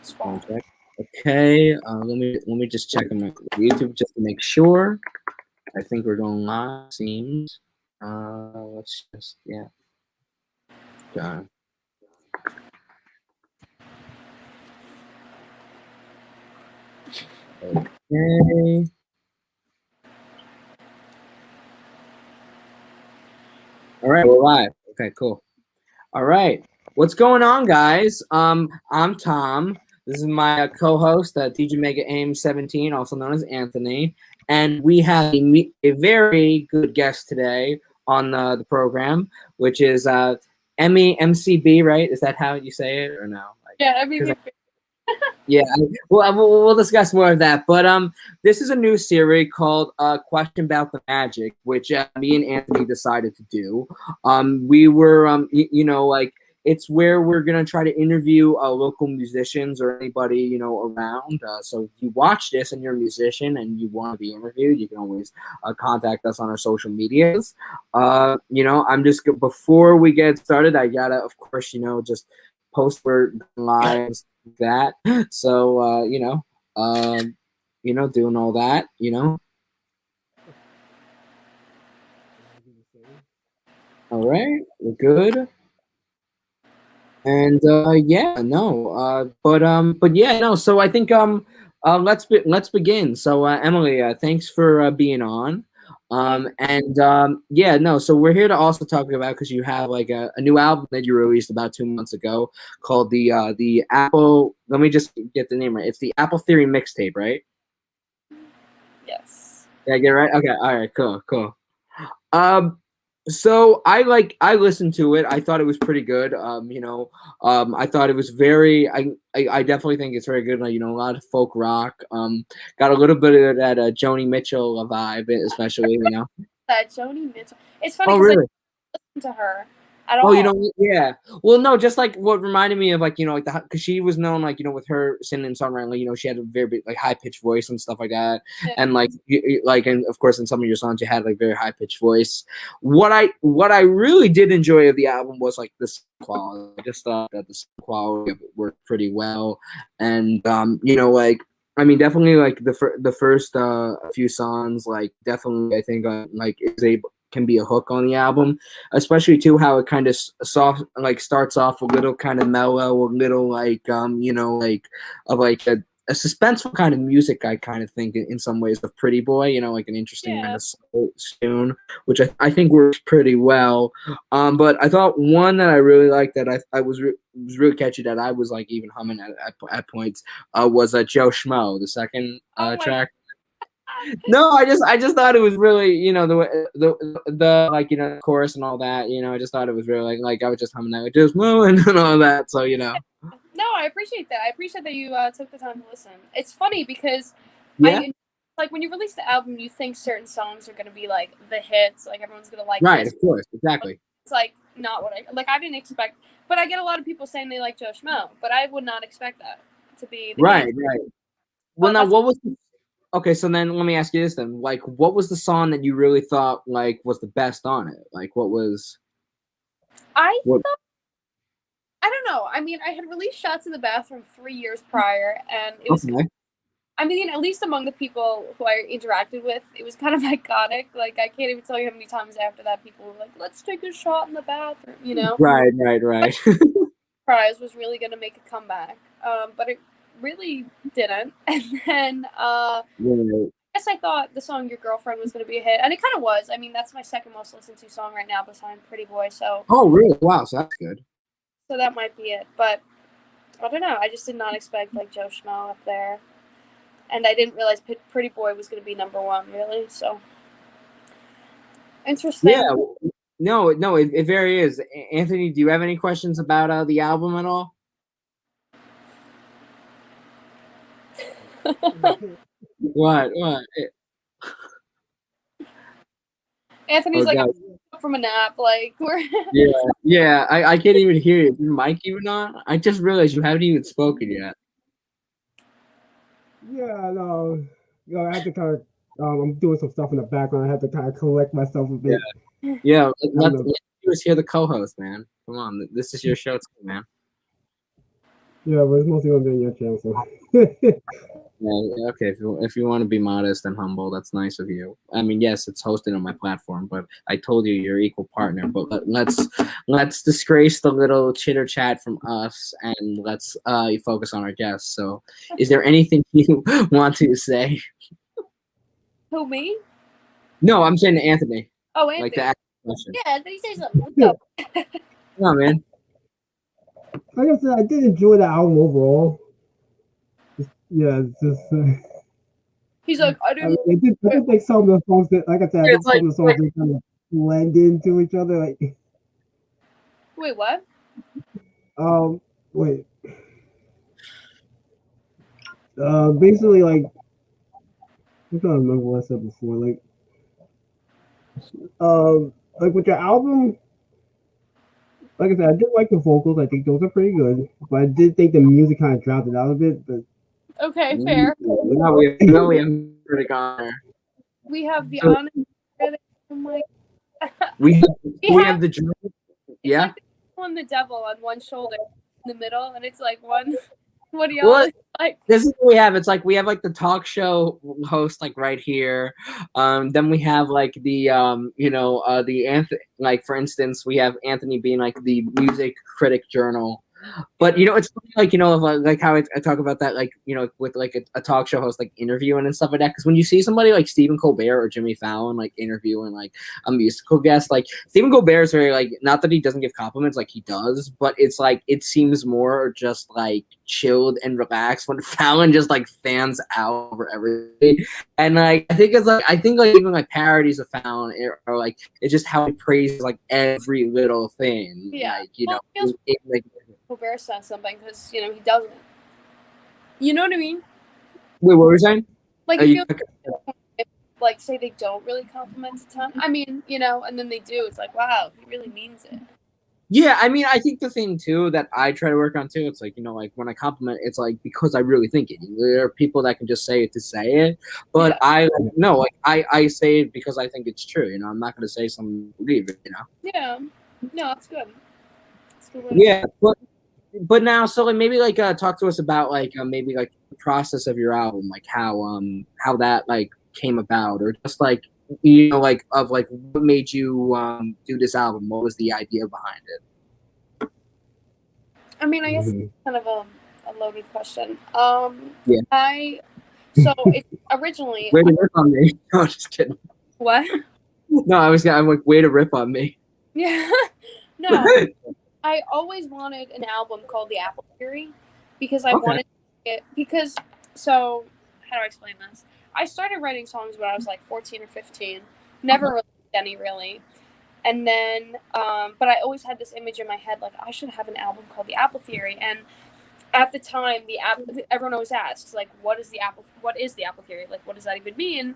Sound check. Okay, let me just check on my YouTube just to make sure. I think we're going live. Seems. Let's just Okay. Okay. All right, we're live. Okay, cool. All right, what's going on, guys? I'm Tom. This is my co-host, DJ Mega Aim 17, also known as Anthony, and we have a very good guest today on the program, which is Emy Mcb. Right? Is that how you say it, or no? Yeah, Emy Mcb. Yeah, we'll discuss more of that. But this is a new series called Question About the Magic, which me and Anthony decided to do. We were it's where we're gonna try to interview local musicians or anybody around. So if you watch this and you're a musician and you want to be interviewed, you can always contact us on our social medias. I'm just before we get started, I gotta of course just post where live that. So doing all that, All right, we're good. And so I think let's begin. So Emily, thanks for being on. So we're here to also talk about, because you have like a new album that you released about 2 months ago called the Apple. Let me just get the name right. It's the Apple Theory mixtape, right? Yes. Did I get it right? Okay. All right. Cool. So I listened to it. I thought it was pretty good. I thought it was very. I definitely think it's very good. A lot of folk rock. Got a little bit of that Joni Mitchell vibe, especially. That Joni Mitchell. It's funny. Oh, really? I listen to her at all. Oh, you don't? Yeah. Well, no, just like what reminded me of because she was known with her singing and songwriting, she had a very big, high pitched voice and stuff like that, yeah. and and of course in some of your songs you had very high pitched voice. What I really did enjoy of the album was the sound quality. I just thought that the sound quality of it worked pretty well, and definitely the first few songs definitely I think can be a hook on the album, especially too how it kind of soft starts off a little kind of mellow, a little a suspenseful kind of music. I kind of think in some ways of Pretty Boy, an interesting kind of soul tune, which I think works pretty well. But I thought one that I really liked that I was really catchy that I was even humming at points was Joe Schmo, the second track. No, I just thought it was really the chorus and all that. I just thought it was really I was just humming that just moving and all that. So No, I appreciate that. I appreciate that you took the time to listen. It's funny because when you release the album, you think certain songs are gonna be the hits, everyone's gonna like. Right, this. Of course, exactly. It's not what I didn't expect, but I get a lot of people saying they like Joe Schmo, but I would not expect that to be the right. case. Right. Well, now what was? Okay, so then let me ask you this then. What was the song that you really thought was the best on it? What was? I don't know. I mean, I had released Shots in the Bathroom 3 years prior, and it was. Okay. I mean, at least among the people who I interacted with, it was kind of iconic. I can't even tell you how many times after that people were like, "Let's take a shot in the bathroom," Right. Surprise was really going to make a comeback, but it really didn't. And then I guess I thought the song "Your Girlfriend" was going to be a hit, and it kind of was. I mean, that's my second most listened to song right now, behind "Pretty Boy." So. Oh, really? Wow, so that's good. So that might be it, but I don't know. I just did not expect Joe Schmo up there, and I didn't realize "Pretty Boy" was going to be number one. Really, so interesting. Yeah. No, it very is. Anthony, do you have any questions about the album at all? What? Anthony's I'm up from a nap. We're. Yeah. I can't even hear you. Is your mic even on? I just realized you haven't even spoken yet. Yeah, no. I had to kind of. I'm doing some stuff in the background. I had to kind of collect myself a bit. Yeah. Let's hear the co-host, man. Come on, this is your show too, man. Yeah, but it's mostly on your channel. So. Yeah, okay, if you want to be modest and humble, that's nice of you. I mean, yes, it's hosted on my platform, but I told you you're equal partner. But let's disgrace the little chitter chat from us and let's focus on our guests. So, is there anything you want to say? Who, me? No, I'm saying to Anthony. Oh, Like Anthony. the actual question. Yeah, Anthony, say something. Let's go. Come on, man. Like I said, I did enjoy the album overall. Yeah, it's just. He's like, I I didn't. mean, I did think some of the songs that, like I said, I It's think like some of the songs they kind of blend into each other. Like, Wait, what? wait. Basically, like, I'm trying to remember what I said before. Like with your album, like I said, I did like the vocals. I think those are pretty good, but I did think the music kind of drowned it out a bit. But Okay, fair. no, we have critic on there. We have the So honest. Oh my. we We have have the drum. it's Yeah. like the devil on one shoulder in the middle, and it's like one. What do y'all Well, like? this is what we have. It's like we have like the talk show host like right here. Then we have like the the Anthony, like for instance, we have Anthony being like the music critic journal. But it's funny, like like how I talk about that, like with like a talk show host like interviewing and stuff like that. Because when you see somebody like Stephen Colbert or Jimmy Fallon like interviewing like a musical guest, like Stephen Colbert is very like, not that he doesn't give compliments, like he does, but it's like it seems more just like chilled and relaxed when Fallon just like fans out over everything. And like I think like even like parodies of Fallon are like it's just how he praises like every little thing. Yeah. Like Well, it feels like. Colbert says something because he doesn't. You know what I mean? Wait, what were you saying? Like Are you you, feel like say they don't really compliment a ton. I mean, and then they do. It's like, wow, he really means it. yeah, I mean, I think the thing too that I try to work on too, it's like like when I compliment, it's like because I really think it. There are people that can just say it to say it, but Yeah. I no, like I say it because I think it's true. I'm not going to say something to believe it. Yeah. No, that's good. That's good. Yeah, but now, so like maybe like talk to us about like maybe like the process of your album, like how that like came about, or just like like of like what made you do this album? What was the idea behind it? I mean, I guess it's kind of a loaded question. Yeah. So it's originally. Way to rip on me. No, just kidding. What? No, I'm like, way to rip on me. Yeah. No. I always wanted an album called The Apple Theory because I wanted it so how do I explain this? I started writing songs when I was like 14 or 15. Never released any really. And then but I always had this image in my head like I should have an album called The Apple Theory. And at the time everyone always asks like what is the Apple Theory? Like what does that even mean?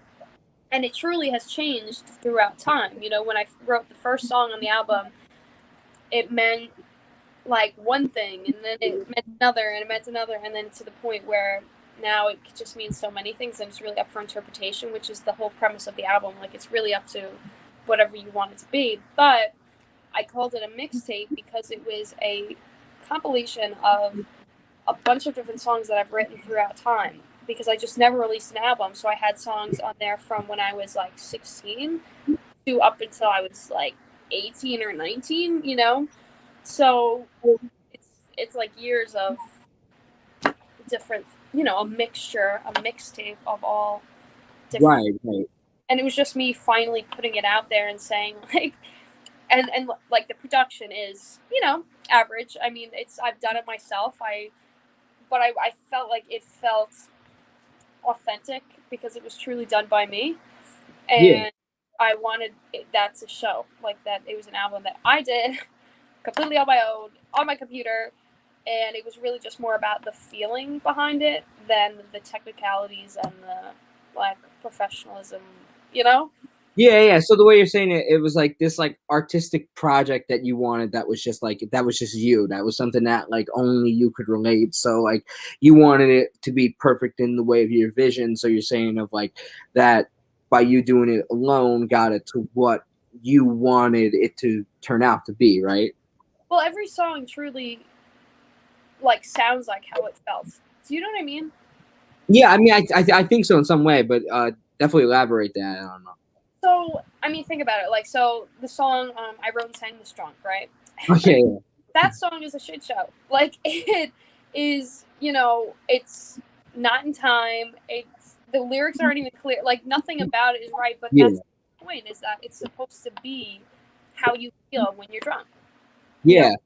And it truly has changed throughout time. When I wrote the first song on the album, it meant like one thing and then it meant another and it meant another and then to the point where now it just means so many things and it's really up for interpretation, which is the whole premise of the album. Like it's really up to whatever you want it to be. But I called it a mixtape because it was a compilation of a bunch of different songs that I've written throughout time because I just never released an album. So I had songs on there from when I was like 16 to up until I was like 18 or 19, So it's like years of different, a mixtape of all different. Right. And it was just me finally putting it out there and saying like, and like the production is, average. I mean, I've done it myself. But I felt like it felt authentic because it was truly done by me. And yeah. I wanted that to show like that it was an album that I did completely on my own, on my computer, and it was really just more about the feeling behind it than the technicalities and the like professionalism, Yeah. So the way you're saying it, it was like this like artistic project that you wanted that was just you. That was something that like only you could relate. So like you wanted it to be perfect in the way of your vision. So you're saying of like that by you doing it alone got it to what you wanted it to turn out to be, right? Well, every song truly like sounds like how it felt. Do you know what I mean? Yeah, I mean, I think so in some way, but definitely elaborate that. I don't know. So, I mean, think about it. Like, so the song I wrote and sang this drunk, right? Okay. That song is a shit show. Like, it is, you know, it's not in time. It's the lyrics aren't even clear. Like, nothing about it is right. But Yeah. that's the point, is that it's supposed to be how you feel when you're drunk. Yeah. You know, you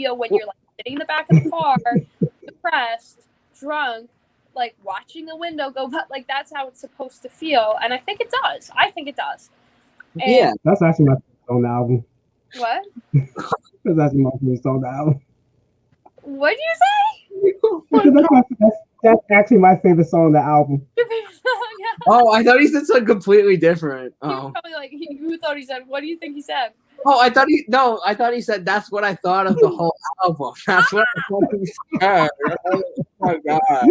feel when you're like sitting in the back of the car, depressed, drunk, like watching the window go by. Like, that's how it's supposed to feel. And I think it does. I think it does. And Yeah. That's actually my favorite song on the album. what? That's actually my favorite song on the album. What did you say? That's actually my favorite song on the album. Your favorite song? Yeah. Oh, I thought he said something completely different. He was Oh. probably like, who thought he said? What do you think he said? Oh, I thought he said that's what I thought of the whole album. That's what I thought he said. Oh my god.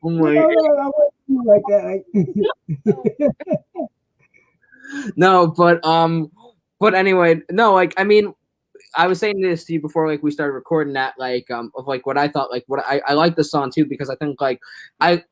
Oh my god. I wasn't like that. No, but anyway, no, like I mean, I was saying this to you before, like we started recording that, like of like what I thought, like what I like the song too because I think like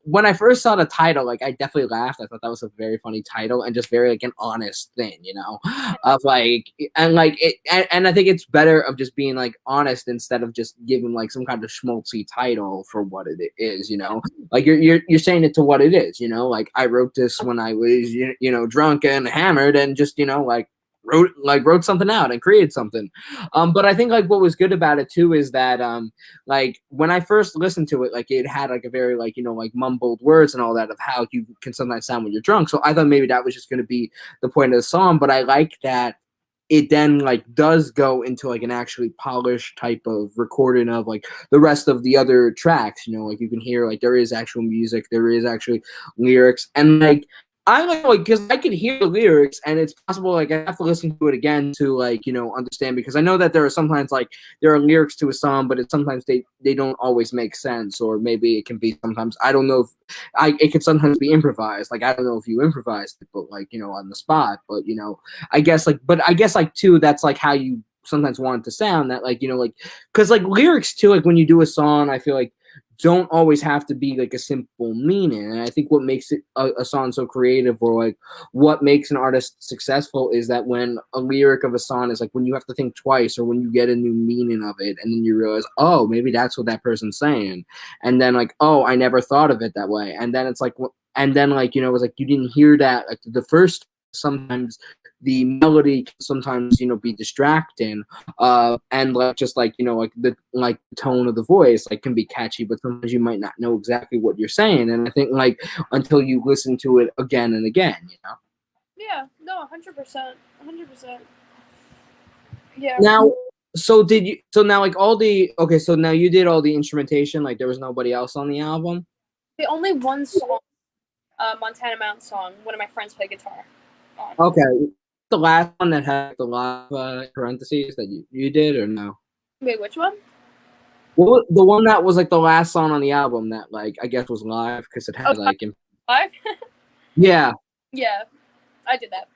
when I first saw the title, like I definitely laughed. I thought that was a very funny title and just very like an honest thing, you know, of like and like it and I think it's better of just being like honest instead of just giving like some kind of schmaltzy title for what it is, you know, like you're saying it to what it is, you know, like I wrote this when I was you know drunk and hammered and just you know like wrote something out and created something. But I think like what was good about it too is that like when I first listened to it, like it had like a very like you know like mumbled words and all that of how you can sometimes sound when you're drunk. So I thought maybe that was just going to be the point of the song. But I like that it then like does go into like an actually polished type of recording of like the rest of the other tracks. You know, like you can hear like there is actual music, there is actually lyrics, and like I like because I can hear the lyrics, and it's possible like I have to listen to it again to like you know understand because I know that there are sometimes like there are lyrics to a song, but it's sometimes they don't always make sense, or maybe it can be sometimes I don't know if it could sometimes be improvised. Like I don't know if you improvised it, but like you know on the spot, but you know I guess like but I guess like too that's like how you sometimes want it to sound that like you know like because like lyrics too like when you do a song I feel like don't always have to be like a simple meaning. And I think what makes it a song so creative or like what makes an artist successful is that when a lyric of a song is like when you have to think twice or when you get a new meaning of it and then you realize, oh, maybe that's what that person's saying. And then like, oh, I never thought of it that way. And then it's like, and then like, you know, it was like you didn't hear that like the first sometimes the melody can sometimes you know be distracting and like just like you know like the tone of the voice like can be catchy but sometimes you might not know exactly what you're saying and I think like until you listen to it again and again you know Yeah, no, 100%. 100%. Yeah. now so now like all the okay so now you did all the instrumentation like there was nobody else on the album. The only one song, Montana Mountain song, one of my friends played guitar on. Okay, the last one that had the live parentheses that you did or no? Wait, which one? Well, the one that was like the last song on the album that like I guess was live because it had like Live? yeah. Yeah, I did that.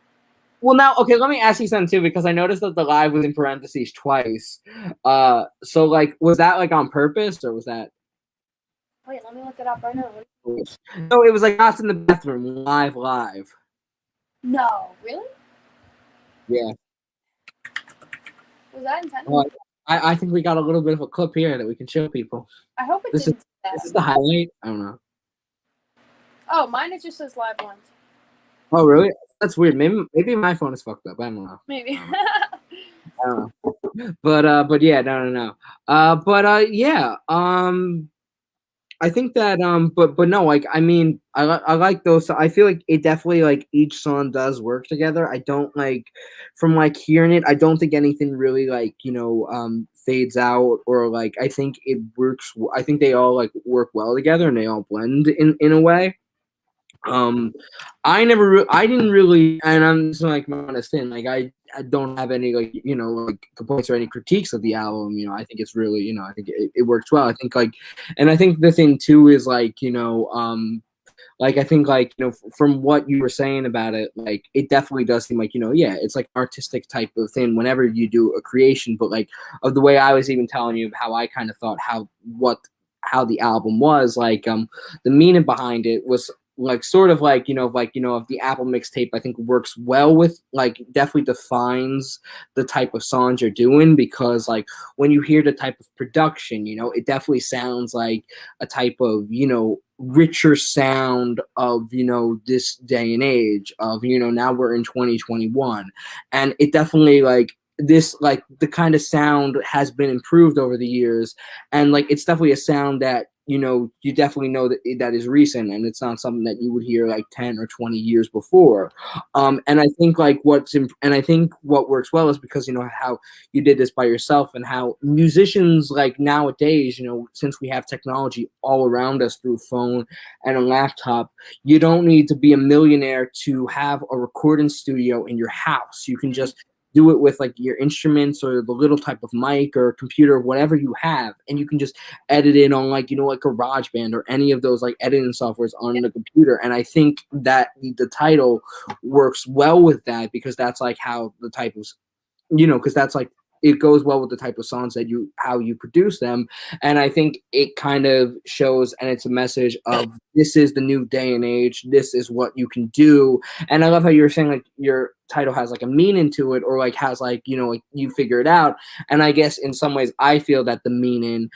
Well, now okay, let me ask you something too because I noticed that the live was in parentheses twice. So like was that like on purpose or was that? Wait, let me look it up right now. No, it was like not in the bathroom live. No, really? Yeah. Was that intended? Well, I think we got a little bit of a clip here that we can show people. I hope it This didn't. is the highlight. I don't know. Oh, mine it just says live ones. Oh really? That's weird. Maybe my phone is fucked up. I don't know. Maybe. I don't know. But yeah, no. Yeah. I think that but no, like I mean, I like those. I feel like it definitely like each song does work together. I don't like from like hearing it. I don't think anything really like you know fades out or like I think it works. I think they all like work well together and they all blend in a way. I didn't really, and I'm just like my honest thing. Like I don't have any like you know like complaints or any critiques of the album. You know, I think it's really you know I think it works well. I think like, and I think the thing too is like you know like I think like from what you were saying about it, like it definitely does seem like yeah, it's like artistic type of thing whenever you do a creation. But like of the way I was even telling you how I kind of thought how the album was like the meaning behind it was like sort of like if the Apple mixtape I think works well with like definitely defines the type of songs you're doing, because like when you hear the type of production, it definitely sounds like a type of richer sound of this day and age of now we're in 2021, and it definitely like this like the kind of sound has been improved over the years, and like it's definitely a sound that you definitely know that is recent, and it's not something that you would hear like 10 or 20 years before. And I think like I think what works well is because how you did this by yourself, and how musicians like nowadays, since we have technology all around us through phone and a laptop, you don't need to be a millionaire to have a recording studio in your house. You can just do it with like your instruments or the little type of mic or computer, whatever you have, and you can just edit in on like like GarageBand or any of those like editing softwares on the computer. And I think that the title works well with that, because that's like how the type of because that's like it goes well with the type of songs that how you produce them. And I think it kind of shows, and it's a message of this is the new day and age, this is what you can do. And I love how you were saying like your title has like a meaning to it, or like has like like you figure it out. And I guess in some ways I feel that the meaning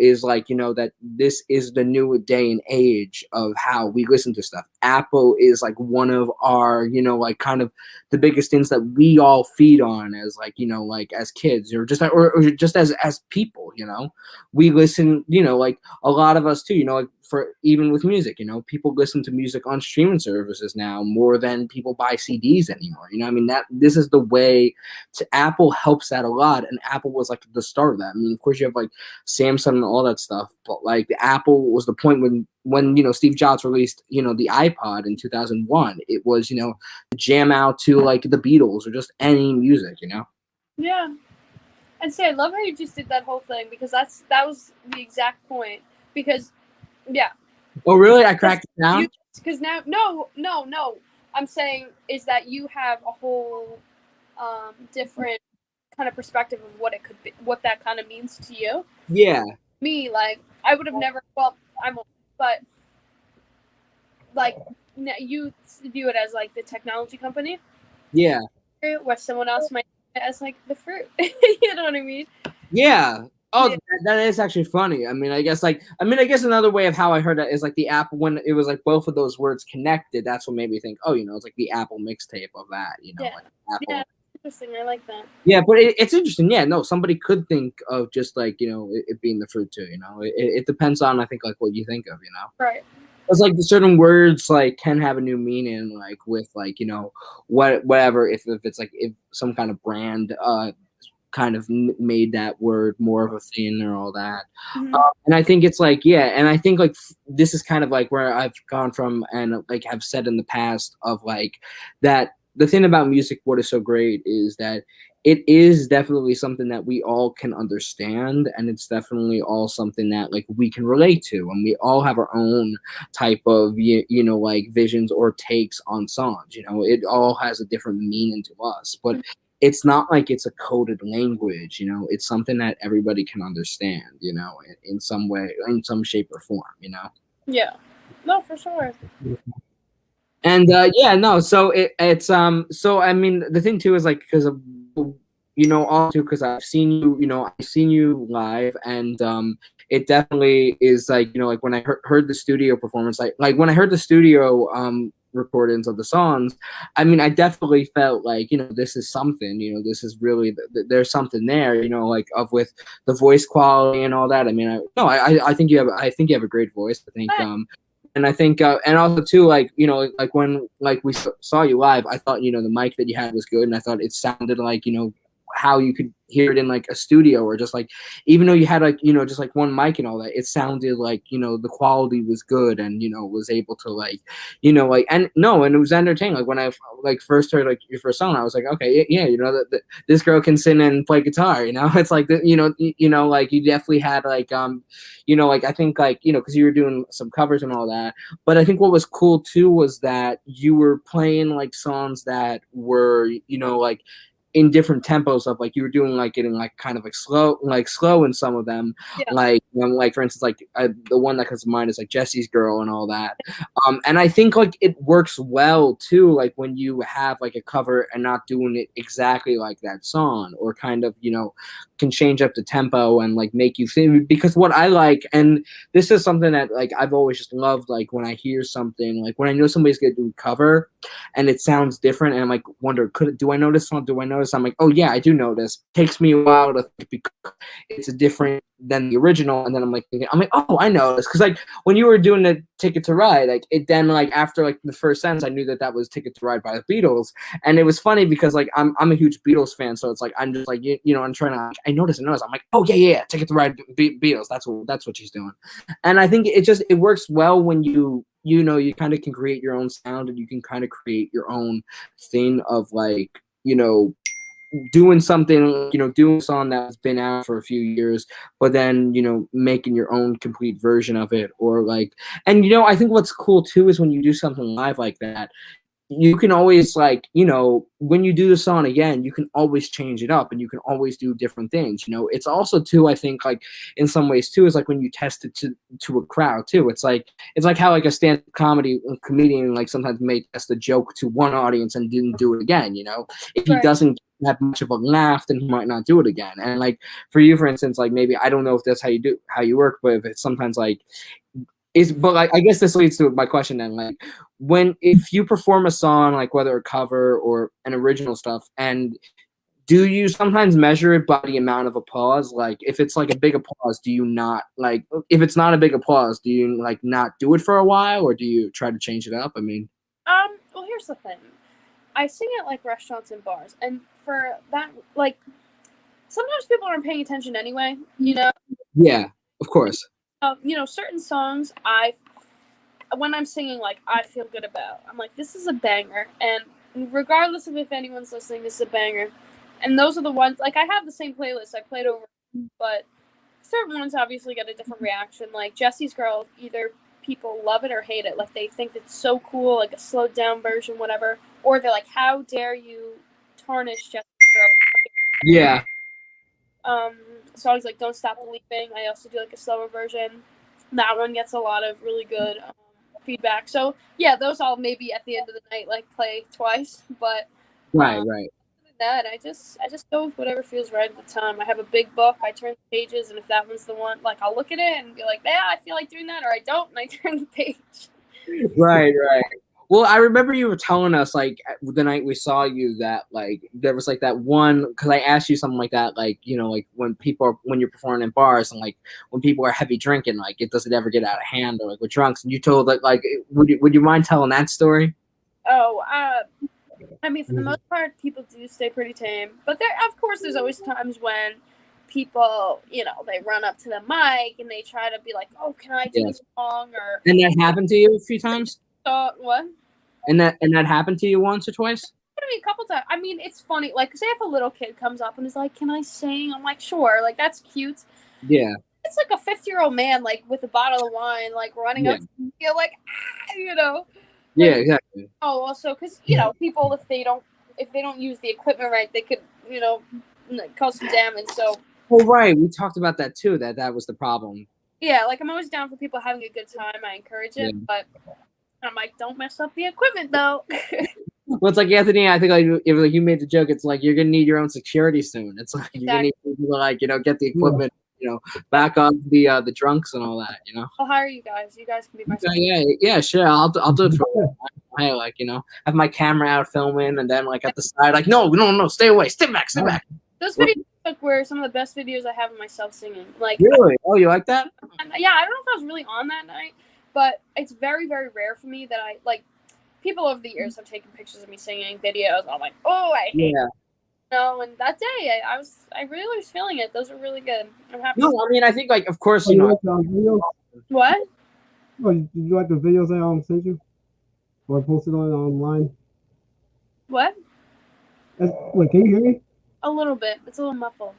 is like that this is the new day and age of how we listen to stuff. Apple is like one of our like kind of the biggest things that we all feed on as like like as kids, or just as people. We listen, like a lot of us too, like for even with music, people listen to music on streaming services now more than people buy CDs anymore. I mean, that this is the way to Apple helps that a lot. And Apple was like the start of that. I mean, of course you have like Samsung and all that stuff, but like the Apple was the point when Steve Jobs released the iPod in 2001. It was jam out to like the Beatles or just any music. Yeah. And see, I love how you just did that whole thing, because that was the exact point. Because yeah. Oh really? I cracked it down? Because now no. I'm saying is that you have a whole different kind of perspective of what it could be, what that kind of means to you. Yeah. Me, like, I would have never, but like you view it as like the technology company. Yeah. Where someone else might see it as like the fruit. You know what I mean? Yeah. Oh, yeah. That is actually funny. I mean, I guess another way of how I heard that is like the Apple, when it was like both of those words connected, that's what made me think, oh, it's like the Apple mixtape of that, Yeah. like Apple. Yeah, interesting. I like that. Yeah, but it's interesting. Yeah, no, somebody could think of just like, it being the fruit too, it depends on, I think, like what you think of, Right. It's like certain words like can have a new meaning, like with like, whatever, if it's like if some kind of brand kind of made that word more of a thing or all that. Mm-hmm. And I think it's like, yeah, and I think like this is kind of like where I've gone from, and like have said in the past of like that the thing about music, what is so great is that it is definitely something that we all can understand, and it's definitely all something that like we can relate to, and we all have our own type of like visions or takes on songs. It all has a different meaning to us, but it's not like it's a coded language. It's something that everybody can understand, in some way, in some shape or form. Yeah, no, for sure. And yeah, no, so it's so I mean the thing too is like because of also because I've seen you live, and it definitely is like like when I heard the studio performance, like when I heard the studio recordings of the songs, I mean I definitely felt like this is something, this is really there's something there, like of with the voice quality and all that. I mean I think you have a great voice. I think and I think, and also too, like like when like we saw you live, I thought the mic that you had was good, and I thought it sounded like how you could hear it in like a studio, or just like, even though you had like, just like one mic and all that, it sounded like, the quality was good, and was able to like, like, and no, and it was entertaining. Like when I like first heard like your first song, I was like, okay, yeah, that this girl can sing and play guitar, it's like like you definitely had like like I think like because you were doing some covers and all that, but I think what was cool too was that you were playing like songs that were like in different tempos of like you were doing like getting like kind of like slow in some of them, Yeah. like for instance like the one that comes to mind is like Jesse's Girl and all that, and I think like it works well too, like when you have like a cover and not doing it exactly like that song, or kind of can change up the tempo and like make you think, because what I like, and this is something that like I've always just loved, like when I hear something, like when I know somebody's gonna do a cover and it sounds different, and I'm like wonder, do I know this song? Do I notice? I'm like, oh yeah, I do notice. Takes me a while to think because it's a different than the original, and then I'm like, oh, I know this, because like when you were doing the Ticket to Ride, like it then like after like the first sentence, I knew that was Ticket to Ride by the Beatles, and it was funny because like I'm a huge Beatles fan, so it's like I'm just like I'm trying to I notice. I'm like, oh yeah, Ticket to Ride Beatles. That's what she's doing, and I think it works well when you kind of can create your own sound, and you can kind of create your own thing of like doing something, doing a song that's been out for a few years, but then, making your own complete version of it, or like, and, I think what's cool too is when you do something live like that, you can always like, when you do the song again, you can always change it up, and you can always do different things. It's also too, I think like in some ways too, is like when you test it to a crowd too. It's like how like a stand-up comedian like sometimes may test a joke to one audience and didn't do it again. If he doesn't have much of a laugh, then he might not do it again. And like for you, for instance, like maybe I don't know if that's how you work, but if it's sometimes like but like I guess this leads to my question then, like if you perform a song, like whether a cover or an original stuff, and do you sometimes measure it by the amount of applause? Like if it's like a big applause, do you not like, if it's not a big applause, do you like not do it for a while, or do you try to change it up? I mean, well, here's the thing. I sing at like restaurants and bars, and for that, like sometimes people aren't paying attention anyway, Yeah, of course. Certain songs when I'm singing, like I feel good about. I'm like, this is a banger, and regardless of if anyone's listening, this is a banger. And those are the ones, like I have the same playlist I played over, but certain ones obviously get a different reaction. Like Jesse's Girl, either people love it or hate it. Like they think it's so cool, like a slowed down version, whatever, or they're like, how dare you tarnish Jesse's Girl? Yeah. Songs like Don't Stop Believing, I also do like a slower version. That one gets a lot of really good feedback. So yeah, those I'll maybe at the end of the night like play twice. But right. Other than that, I just go with whatever feels right at the time. I have a big book. I turn the pages, and if that one's the one, like I'll look at it and be like, yeah, I feel like doing that, or I don't, and I turn the page. Right. Well, I remember you were telling us like the night we saw you that like there was like that one, because I asked you something like that, like like when you're performing in bars, and like when people are heavy drinking, like it doesn't ever get out of hand, or like with drunks, and you told that like would you mind telling that story? Oh, I mean, for the most part, people do stay pretty tame, but there's always times when people, they run up to the mic and they try to be like, oh, can I do a song? And that happened to you a few times? What? And that happened to you once or twice? A couple times. I mean, it's funny. Like, say if a little kid comes up and is like, "Can I sing?" I'm like, "Sure." Like, that's cute. Yeah. It's like a 50-year-old man, like with a bottle of wine, like running up to you, like, Like, yeah, exactly. Oh, also, because people if they don't use the equipment right, they could cause some damage. So. Oh right, we talked about that too. That was the problem. Yeah, like I'm always down for people having a good time. I encourage it, but I'm like, don't mess up the equipment though. Well, it's like Anthony. I think like if like you made the joke, it's like you're gonna need your own security soon. It's like you're gonna need people to like get the equipment, back on the drunks and all that. I'll hire you guys. You guys can be my. Yeah, sure. I'll do it for you. I like have my camera out filming, and then like at the side, like no, stay away, stay back. Those videos were some of the best videos I have of myself singing. Like really? Oh, you like that? Yeah, I don't know if I was really on that night, but it's very, very rare for me that I like. People over the years have taken pictures of me singing videos, and I'm like, oh, I hate it. No, and that day I really was feeling it. Those were really good. I'm happy. No, I mean, I think like, of course, Oh, you you know. like the videos? What? Oh, did you like the videos I sent you or posted on online? What? Wait, can you hear me? A little bit. It's a little muffled.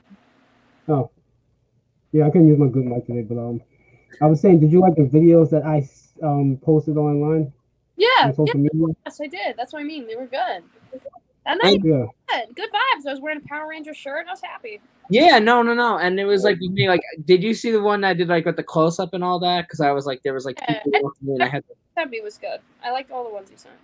Oh, yeah, I couldn't use my good mic today, but I was saying, did you like the videos that I posted online Yeah, on social media? yes, I did. That's what I mean. They were good. That night, Yeah. good vibes. I was wearing a Power Ranger shirt and I was happy. Yeah, no, and it was like with me, like, did you see the one I did like with the close up and all that? Because I was like, there was like people walking in, I had to. That was good. I liked all the ones you sent.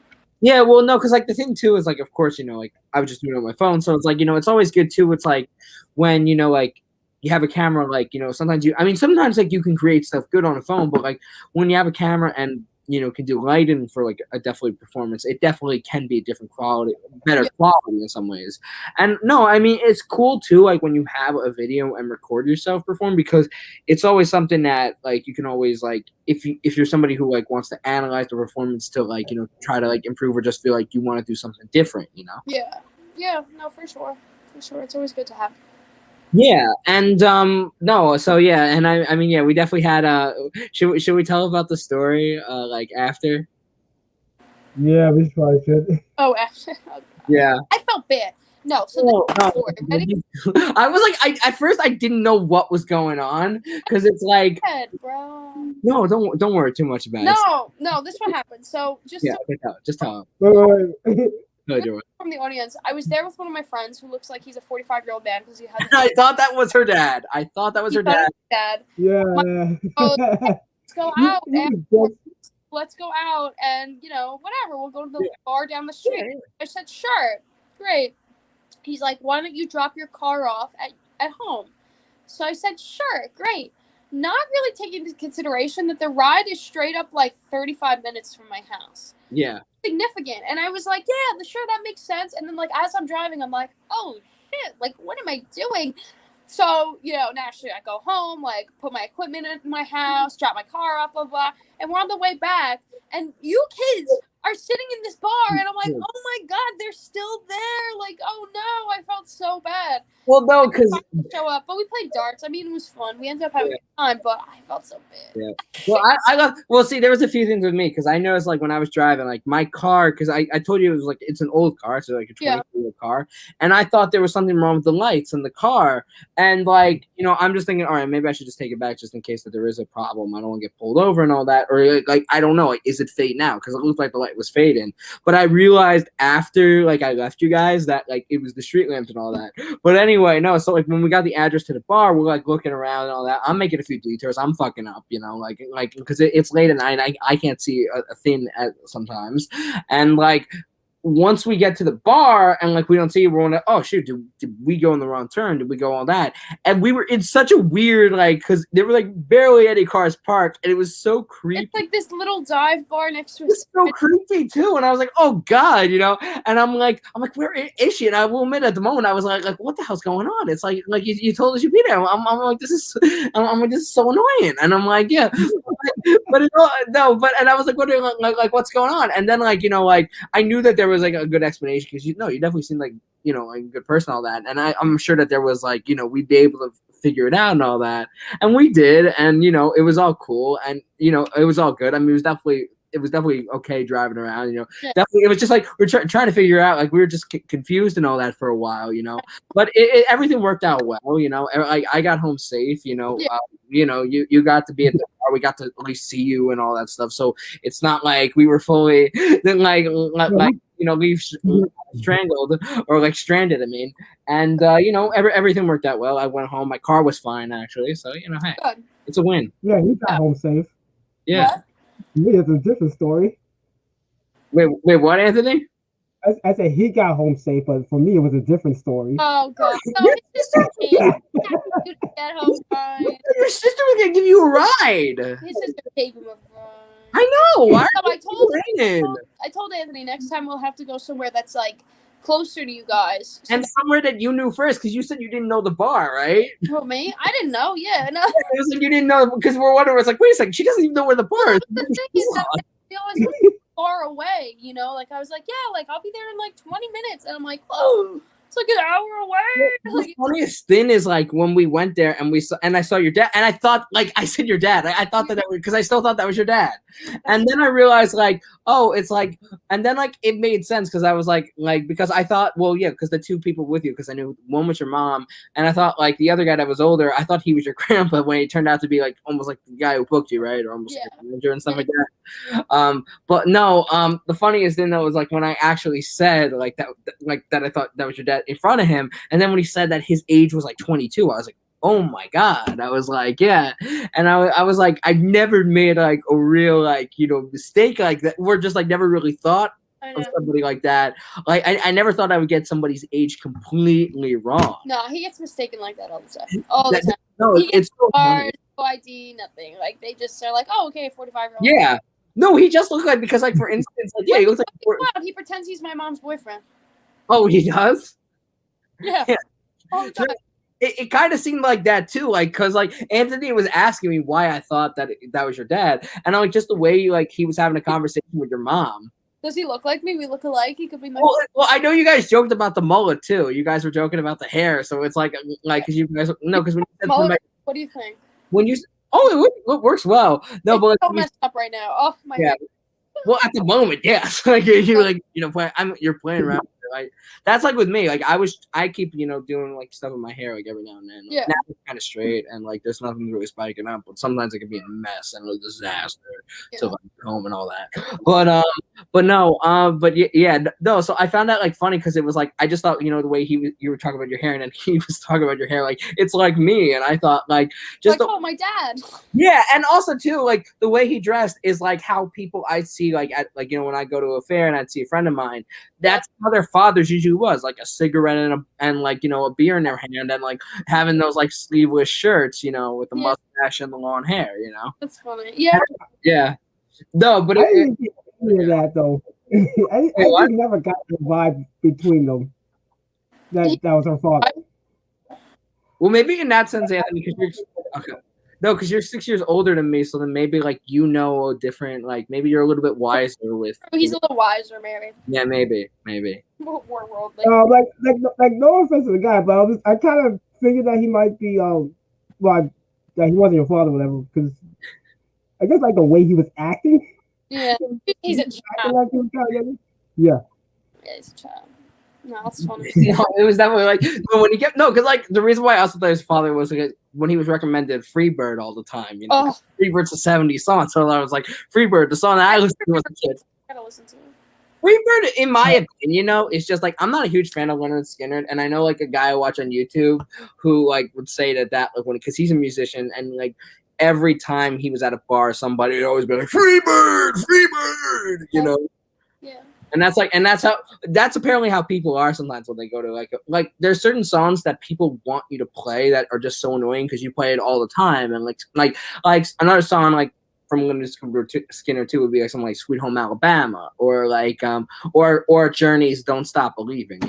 Yeah, well, no, because like the thing too is like, of course, you know, like I was just doing it on my phone, so it's like, you know, it's always good too. It's like when you know, like you have a camera, like you know, sometimes sometimes like you can create stuff good on a phone, but like when you have a camera and you know can do lighting for like a definitely performance, it definitely can be a different quality, better quality in some ways. And no, I mean it's cool too, like when you have a video and record yourself perform because it's always something that like you can always like if you're somebody who like wants to analyze the performance to like you know try to like improve or just feel like you want to do something different, you know. Yeah, no, for sure, it's always good to have. Yeah, and no, so yeah, and I mean yeah, we definitely had should we tell about the story like after? Yeah, we probably should. Oh, actually, Yeah. I felt bad. No, so No, the story. Ready? I was like, at first I didn't know what was going on because it's like, Bro. no, don't worry too much about it. No, this what happened. So just Just tell him. Wait. From the audience, I was there with one of my friends who looks like he's a 45-year-old man because he has. I thought that was her dad. I thought that was her dad. Yeah. Let's go out. Let's go out and you know whatever. We'll go to the bar down the street. Yeah. I said sure, great. He's like, why don't you drop your car off at home? So I said sure, great. Not really taking into consideration that the ride is straight up like 35 minutes from my house. Yeah. Significant. And I was like, yeah, sure, that makes sense. And then like as I'm driving, I'm like, oh shit, like what am I doing? So, you know, naturally I go home, like put my equipment in my house, drop my car off, blah, blah, and we're on the way back. And you kids are sitting in this bar and I'm like, oh my God, they're still there. Like, oh no, I felt so bad. Well, no, because show up, but we played darts. I mean, it was fun. We ended up having a good time, but I felt so bad. Yeah. Well, I love. Well, see, there was a few things with me because I noticed like when I was driving, like my car, because I told you it was like it's an old car, so like a 20-year-old car, and I thought there was something wrong with the lights in the car, and like you know, I'm just thinking, all right, maybe I should just take it back just in case that there is a problem. I don't want to get pulled over and all that, or like I don't know, like is it fade now? Because it looked like the light was fading, but I realized after like I left you guys that like it was the street lamps and all that. But anyway, no, so like when we got the address to the bar, we're like looking around and all that. I'm making a few detours. I'm fucking up, you know, like because it's late at night. I can't see a thing sometimes, and like once we get to the bar and like we don't see it, we're like, oh shoot, did we go in the wrong turn? Did we go all that? And we were in such a weird like because there were like barely any cars parked, and it was so creepy. It's like this little dive bar next to it's so creepy too. And I was like, oh God, you know. And I'm like, where is she? And I will admit, at the moment, I was like, what the hell's going on? It's like you told us you'd be there. I'm like, this is so annoying. And I'm like, yeah, but and I was like, like what's going on? And then like you know like I knew that there was like a good explanation because you definitely seemed like you know like a good person, all that, and I'm sure that there was like you know we'd be able to figure it out and all that, and we did, and you know it was all cool, and you know it was all good. I mean it was definitely okay driving around, you know. Yeah. Definitely, it was just like we're trying to figure out, like we were just confused and all that for a while, you know. But everything worked out well, you know. I got home safe, you know. Yeah. You know, you got to be at the bar. We got to at least see you and all that stuff. So it's not like we were fully like you know leave strangled or like stranded. I mean, and you know everything worked out well. I went home. My car was fine actually. So you know, hey, it's a win. Yeah, he got home safe. Yeah. What? Me, it's a different story. Wait, what, Anthony? I said he got home safe, but for me, it was a different story. Oh, God. No, his sister came. You get home fine. Your sister was going to give you a ride. His sister gave him a ride. I know. Why I told Anthony next time we'll have to go somewhere that's like closer to you guys. So and somewhere that you knew first, because you said you didn't know the bar, right? Oh, me? I didn't know. Yeah, no. It was like you didn't know because we're wondering. It's like, wait a second, she doesn't even know where the bar is. The thing is that we always far away, you know. Like I was like, yeah, like I'll be there in like 20 minutes, and I'm like, whoa. It's like an hour away. The funniest thing is like when we went there and I saw your dad, and I thought like I said your dad. I thought that because I still thought that was your dad, and then I realized like, oh, it's like, and then like it made sense because I was like because I thought, well, yeah, because the two people with you, because I knew one was your mom, and I thought like the other guy that was older, I thought he was your grandpa when he turned out to be like almost like the guy who booked you, right, or almost like a manager and stuff like that. But no, the funniest thing though was like when I actually said like that I thought that was your dad in front of him, and then when he said that his age was like 22, I was like, oh my god. I was like, yeah, and I was like, I've never made like a real like mistake like that. We're just like never really thought of somebody like that. Like I never thought I would get somebody's age completely wrong. No, he gets mistaken like that all the time. All the time. No, it's so funny. No ID, nothing. Like they just are like, oh, okay, 45-year-old. Yeah. No, he just looked like, because like for instance, like yeah, he looks like he pretends he's my mom's boyfriend. Oh, he does? Yeah. All the time. It kind of seemed like that too, like because like Anthony was asking me why I thought that was your dad, and I'm like, just the way like he was having a conversation with your mom. Does he look like me? We look alike. He could be my. Well, I know you guys joked about the mullet too. You guys were joking about the hair, so it's like because you guys because when you said mullet, what do you think? When you it works well. No, but so messed up right now. Oh my god. Well, at the moment, yes. Like you're like you're playing around. Like that's like with me. Like I keep doing like stuff with my hair like every now and then. Yeah. Now it's kind of straight and like there's nothing really spiking up, but sometimes it can be a mess and a disaster to like comb and all that. But no, but yeah, no. So I found that like funny because it was like I just thought the way you were talking about your hair and then he was talking about your hair like it's like me, and I thought like just like, oh my dad. Yeah, and also too like the way he dressed is like how people I see like at like when I go to a fair and I'd see a friend of mine. That's how their fathers usually was, like a cigarette and like a beer in their hand and like having those like sleeveless shirts, with the mustache and the long hair, That's funny. Yeah. Yeah. No, but I didn't get any of that though. I just never got the vibe between them. That was her father. Well, maybe in that sense, Anthony, because because you're 6 years older than me, so then maybe like a different, like maybe you're a little bit wiser with. He's a little wiser, maybe. Yeah, maybe. More worldly. Like no offense to the guy, but I kind of figured that he might be that he wasn't your father, or whatever, because I guess like the way he was acting. Yeah, he's a child. Like yeah, he's a child. No, that's funny. It was definitely like when he kept because like the reason why I also thought his father was like, when he was recommended Freebird all the time, Freebird's a 70s song, so I was like Freebird, the song that I listened to as a kid. Gotta listen to it. Freebird, in my opinion, it's just like I'm not a huge fan of Leonard Skinner, and I know like a guy I watch on YouTube who like would say that like because he's a musician and like every time he was at a bar, somebody would always be like Freebird, Yeah. And that's apparently how people are sometimes when they go to like there's certain songs that people want you to play that are just so annoying because you play it all the time, and like another song like from Leonard Skinner too would be like something like Sweet Home Alabama or like or Journey's Don't Stop Believing,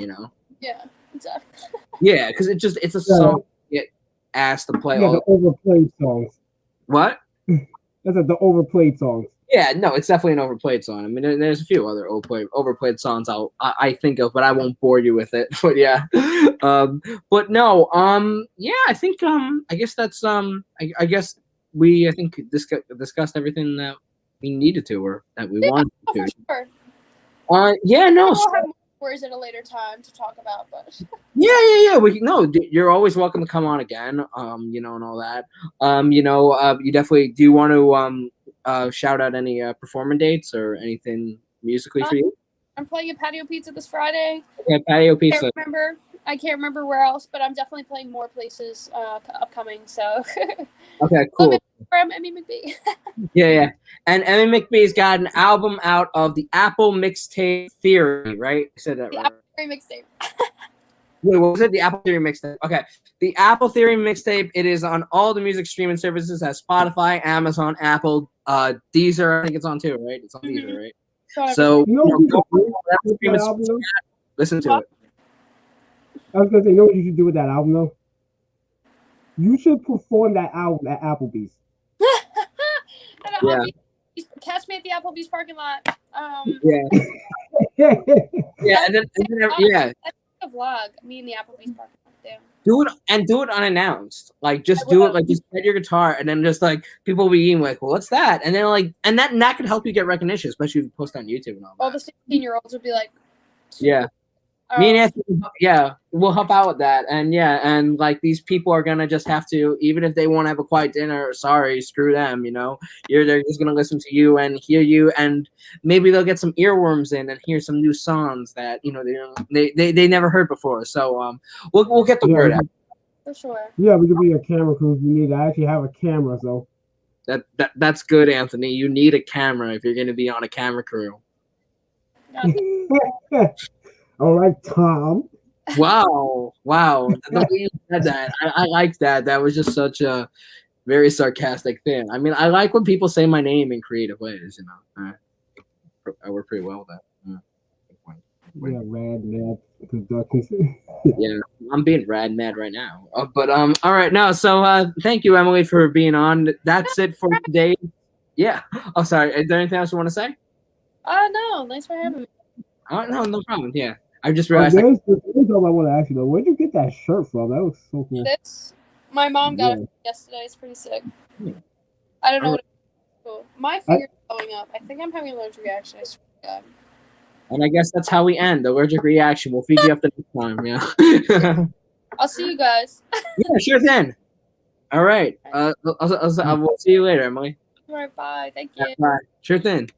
Yeah, exactly. Yeah, because it's a song you get asked to play. Yeah, the overplayed songs. What? That's the overplayed songs. Yeah, no, it's definitely an overplayed song. I mean, there's a few other overplayed songs I think of, but I won't bore you with it. But yeah, but no, yeah, I think I guess that's I guess we discussed everything that we needed to or that we wanted to. For sure. Yeah, no. We'll have more stories at a later time to talk about, but yeah. You're always welcome to come on again. And all that. You definitely do want to shout out any performance dates or anything musically for you? I'm playing at Patio Pizza this Friday. Okay, Patio Pizza. I can't remember where else, but I'm definitely playing more places upcoming. So okay, cool. I'm Emy Mcb. Yeah. And Emy McB's got an album out of the Apple Mixtape Theory, right? I said that right. Apple Theory Mixtape. Wait, what was it? The Apple Theory Mixtape. Okay. The Apple Theory Mixtape. It is on all the music streaming services as Spotify, Amazon, Apple, Deezer. I think it's on too, right? It's on Deezer, right? So listen to it. I was gonna say, you know what you should do with that album though? You should perform that album at Applebee's. Catch me at the Applebee's parking lot. Yeah. Yeah, and then I think of vlog. Me in the Applebee's parking lot there. Do it unannounced. Like just do it. Like just get your guitar and then just like people will be eating like, well, what's that? And then like that could help you get recognition, especially if you post on YouTube and all that. All the 16-year-olds would be like, yeah. Me and Anthony, we'll help out with that. And like these people are gonna just have to, even if they want to have a quiet dinner, sorry, screw them, they're just gonna listen to you and hear you, and maybe they'll get some earworms in and hear some new songs that they never heard before. So we'll get the word out. For sure. Yeah, we could be a camera crew if you need. I actually have a camera, so that's good, Anthony. You need a camera if you're gonna be on a camera crew. Yeah. All right, Tom. Wow. The way you said that, I like that. That was just such a very sarcastic thing. I mean, I like when people say my name in creative ways, I work pretty well with that. Yeah, rad mad productions. Yeah, I'm being rad mad right now. But all right, no. So thank you, Emily, for being on. That's it for today. Yeah. Oh, sorry. Is there anything else you want to say? No. Thanks for having me. Oh, no problem. Yeah. I just realized. There's something I want to ask you though. Where'd you get that shirt from? That was so cool. My mom got it yesterday. It's pretty sick. I don't know what it's cool. My finger's blowing up. I think I'm having an allergic reaction. I swear to God. And I guess that's how we end. Allergic reaction. We'll feed you up the next time. Yeah. I'll see you guys. Yeah, sure thing. All right. We'll see you later, Emily. All right. Bye. Thank you. Bye. Sure thing.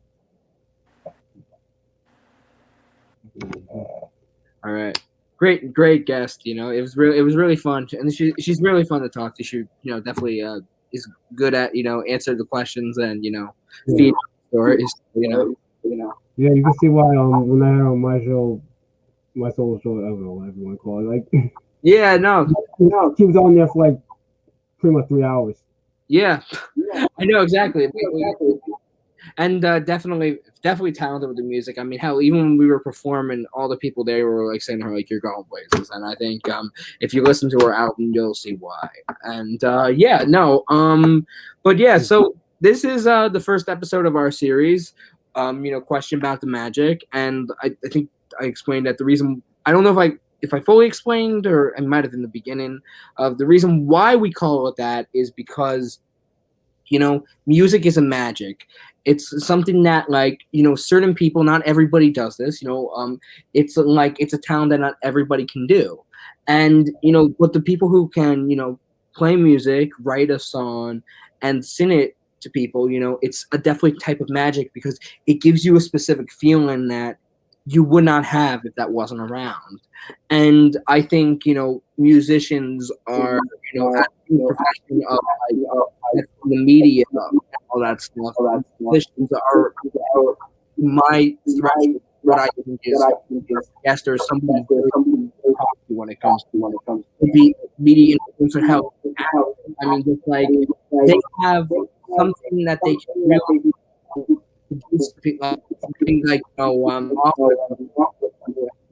All right. Great guest. It was really fun, and she's really fun to talk to. She definitely is good at answer the questions and feed stories. Yeah, you can see why when I had on my show, my solo show, I don't know what everyone call it, like. Yeah, no, she was on there for like pretty much 3 hours. Yeah, I know exactly. And definitely talented with the music. I mean, hell, even when we were performing, all the people there were like saying to her, like, you're going places. And I think if you listen to her album, you'll see why. And but yeah, so this is the first episode of our series, Question About the Magic. And I think I explained that the reason, I don't know if I fully explained, or I might have in the beginning, of the reason why we call it that is because music is a magic. It's something that, like, certain people, not everybody does this, it's like, it's a talent that not everybody can do. And, but the people who can, play music, write a song, and sing it to people, it's a definitely type of magic because it gives you a specific feeling that you would not have if that wasn't around. And I think, musicians are, at the profession of the media and all that stuff. Musicians are my threat. What I think is, yes, there's somebody when it comes to the media influencer help. I mean, just like they have something that they can really something like offer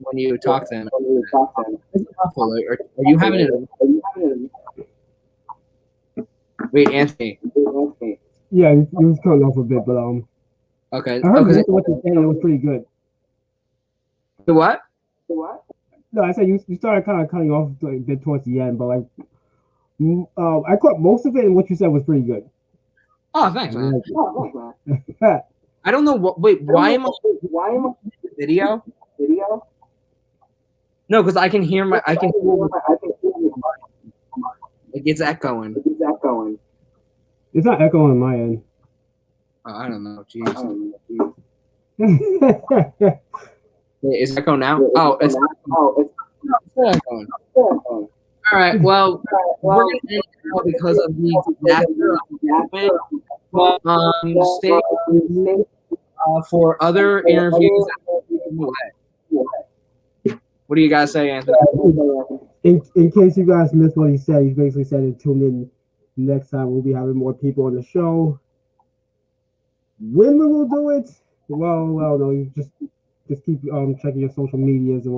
when you talk to them. Are you having it? Wait, Anthony. Yeah, he was cutting off a bit, but okay. I heard what you're saying. It was pretty good. The what? No, I said you started kind of cutting off a bit towards the end, but like I caught most of it, and what you said was pretty good. Oh, thanks, man. I don't know what. Wait, why am I video? No, because I can hear my. Like it's echoing. It's not echoing on my end. Oh, I don't know. Jeez. Wait, is it echo now? Oh, it's echoing. All right. Well, we're gonna end now because of the disaster. Stay for other interviews. What do you guys say, Anthony? In case you guys missed what he said, he basically said to tune in next time. We'll be having more people on the show. When we will do it, well, no, you just keep checking your social medias, and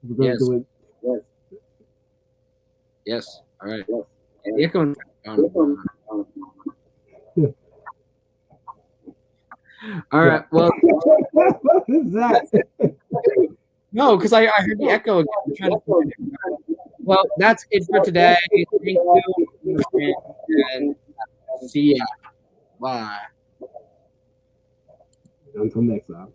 we're going to do it. Yes. All right. Yes. All right. Well, what is that? No, because I heard the echo again. I'm trying to find it. Well, that's it for today. Thank you. And see ya. Bye. Until next time.